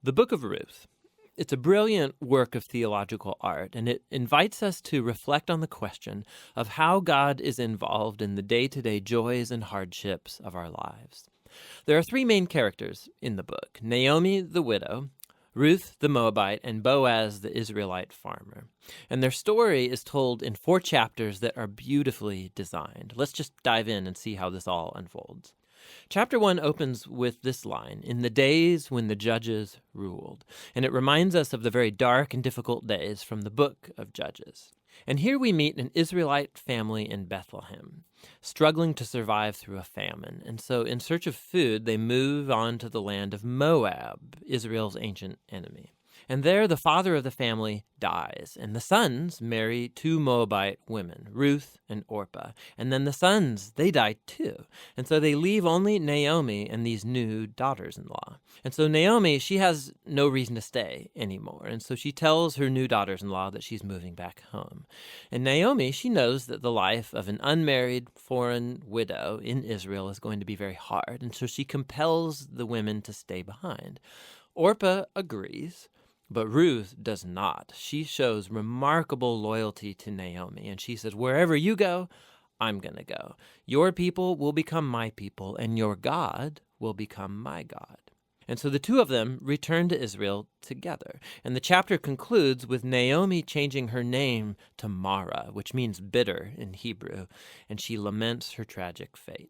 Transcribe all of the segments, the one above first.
The Book of Ruth. It's a brilliant work of theological art, and it invites us to reflect on the question of how God is involved in the day-to-day joys and hardships of our lives. There are three main characters in the book: Naomi the widow, Ruth the Moabite, and Boaz the Israelite farmer. And their story is told in 4 chapters that are beautifully designed. Let's just dive in and see how this all unfolds. Chapter 1 opens with this line, "In the days when the judges ruled," and it reminds us of the very dark and difficult days from the book of Judges. And here we meet an Israelite family in Bethlehem, struggling to survive through a famine. And so in search of food, they move on to the land of Moab, Israel's ancient enemy. And there the father of the family dies, and the sons marry 2 Moabite women, Ruth and Orpah. And then the sons, they die too. And so they leave only Naomi and these new daughters-in-law. And so Naomi, she has no reason to stay anymore. And so she tells her new daughters-in-law that she's moving back home. And Naomi, she knows that the life of an unmarried foreign widow in Israel is going to be very hard. And so she compels the women to stay behind. Orpah agrees, but Ruth does not. She shows remarkable loyalty to Naomi, and she says, "Wherever you go, I'm going to go. Your people will become my people, and your God will become my God." And so the two of them return to Israel together. And the chapter concludes with Naomi changing her name to Mara, which means bitter in Hebrew, and she laments her tragic fate.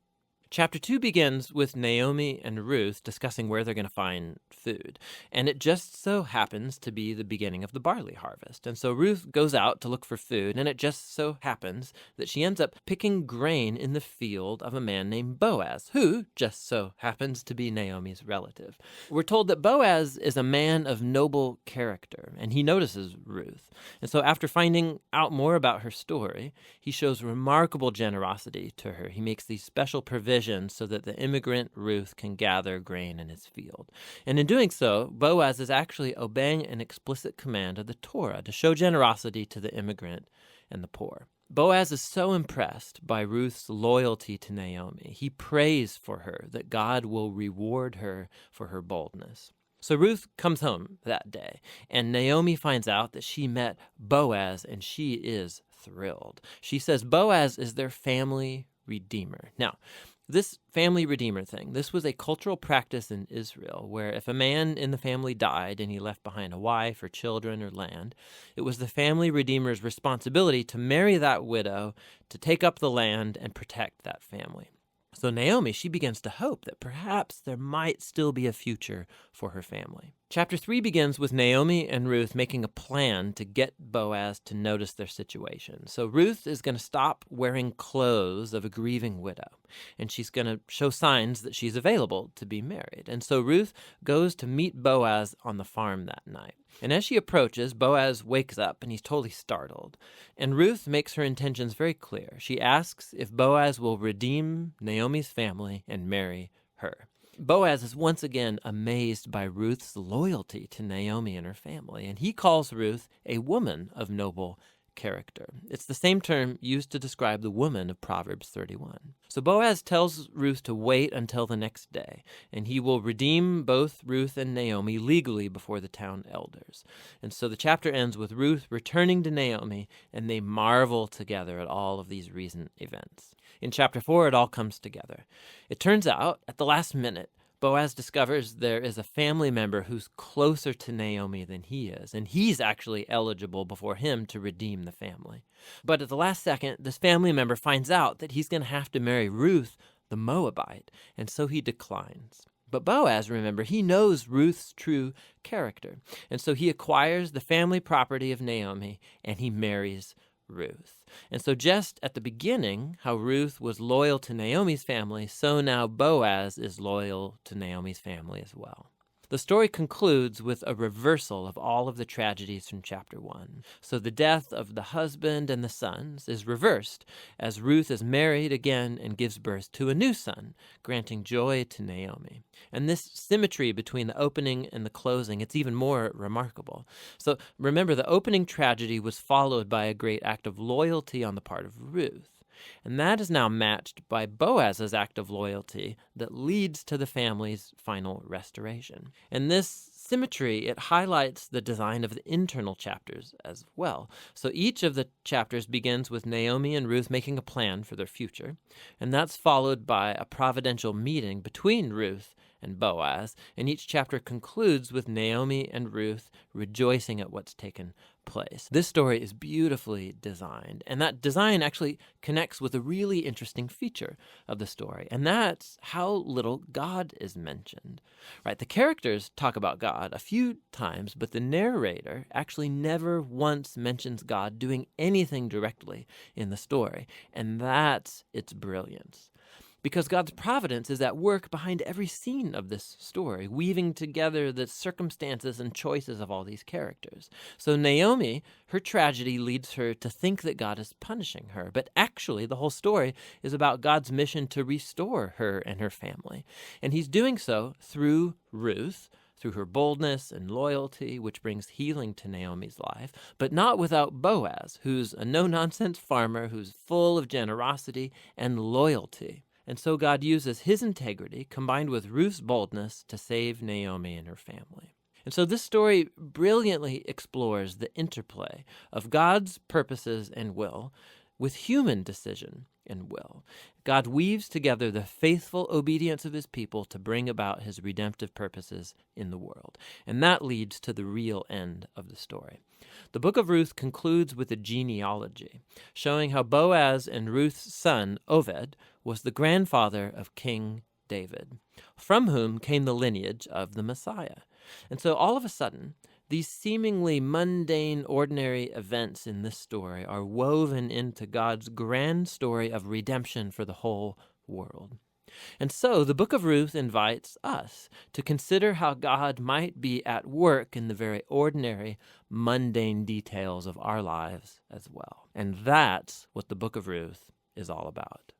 Chapter 2 begins with Naomi and Ruth discussing where they're going to find food. And it just so happens to be the beginning of the barley harvest. And so Ruth goes out to look for food, and it just so happens that she ends up picking grain in the field of a man named Boaz, who just so happens to be Naomi's relative. We're told that Boaz is a man of noble character, and he notices Ruth. And so after finding out more about her story, he shows remarkable generosity to her. He makes these special provisions so that the immigrant Ruth can gather grain in his field. And in doing so, Boaz is actually obeying an explicit command of the Torah to show generosity to the immigrant and the poor. Boaz is so impressed by Ruth's loyalty to Naomi. He prays for her that God will reward her for her boldness. So Ruth comes home that day, and Naomi finds out that she met Boaz, and she is thrilled. She says Boaz is their family redeemer. Now, this family redeemer thing, this was a cultural practice in Israel where if a man in the family died and he left behind a wife or children or land, it was the family redeemer's responsibility to marry that widow, to take up the land and protect that family. So Naomi, she begins to hope that perhaps there might still be a future for her family. Chapter 3 begins with Naomi and Ruth making a plan to get Boaz to notice their situation. So Ruth is going to stop wearing clothes of a grieving widow, and she's going to show signs that she's available to be married. And so Ruth goes to meet Boaz on the farm that night. And as she approaches, Boaz wakes up and he's totally startled. And Ruth makes her intentions very clear. She asks if Boaz will redeem Naomi's family and marry her. Boaz is once again amazed by Ruth's loyalty to Naomi and her family, and he calls Ruth a woman of noble character. It's the same term used to describe the woman of Proverbs 31. So Boaz tells Ruth to wait until the next day, and he will redeem both Ruth and Naomi legally before the town elders. And so the chapter ends with Ruth returning to Naomi, and they marvel together at all of these recent events. In chapter 4, it all comes together. It turns out, at the last minute, Boaz discovers there is a family member who's closer to Naomi than he is, and he's actually eligible before him to redeem the family. But at the last second, this family member finds out that he's going to have to marry Ruth, the Moabite, and so he declines. But Boaz, remember, he knows Ruth's true character, and so he acquires the family property of Naomi, and he marries Ruth. And so just at the beginning, how Ruth was loyal to Naomi's family, so now Boaz is loyal to Naomi's family as well. The story concludes with a reversal of all of the tragedies from chapter 1. So the death of the husband and the sons is reversed as Ruth is married again and gives birth to a new son, granting joy to Naomi. And this symmetry between the opening and the closing, it's even more remarkable. So remember, the opening tragedy was followed by a great act of loyalty on the part of Ruth. And that is now matched by Boaz's act of loyalty that leads to the family's final restoration. And this symmetry, it highlights the design of the internal chapters as well. So each of the chapters begins with Naomi and Ruth making a plan for their future, and that's followed by a providential meeting between Ruth and Boaz, and each chapter concludes with Naomi and Ruth rejoicing at what's taken place. This story is beautifully designed, and that design actually connects with a really interesting feature of the story, and that's how little God is mentioned. Right? The characters talk about God a few times, but the narrator actually never once mentions God doing anything directly in the story, and that's its brilliance. Because God's providence is at work behind every scene of this story, weaving together the circumstances and choices of all these characters. So Naomi, her tragedy leads her to think that God is punishing her, but actually the whole story is about God's mission to restore her and her family. And he's doing so through Ruth, through her boldness and loyalty, which brings healing to Naomi's life, but not without Boaz, who's a no-nonsense farmer who's full of generosity and loyalty. And so God uses his integrity combined with Ruth's boldness to save Naomi and her family. And so this story brilliantly explores the interplay of God's purposes and will with human decision and will. God weaves together the faithful obedience of his people to bring about his redemptive purposes in the world. And that leads to the real end of the story. The book of Ruth concludes with a genealogy, showing how Boaz and Ruth's son, Oved, was the grandfather of King David, from whom came the lineage of the Messiah. And so all of a sudden, these seemingly mundane, ordinary events in this story are woven into God's grand story of redemption for the whole world. And so the book of Ruth invites us to consider how God might be at work in the very ordinary, mundane details of our lives as well. And that's what the book of Ruth is all about.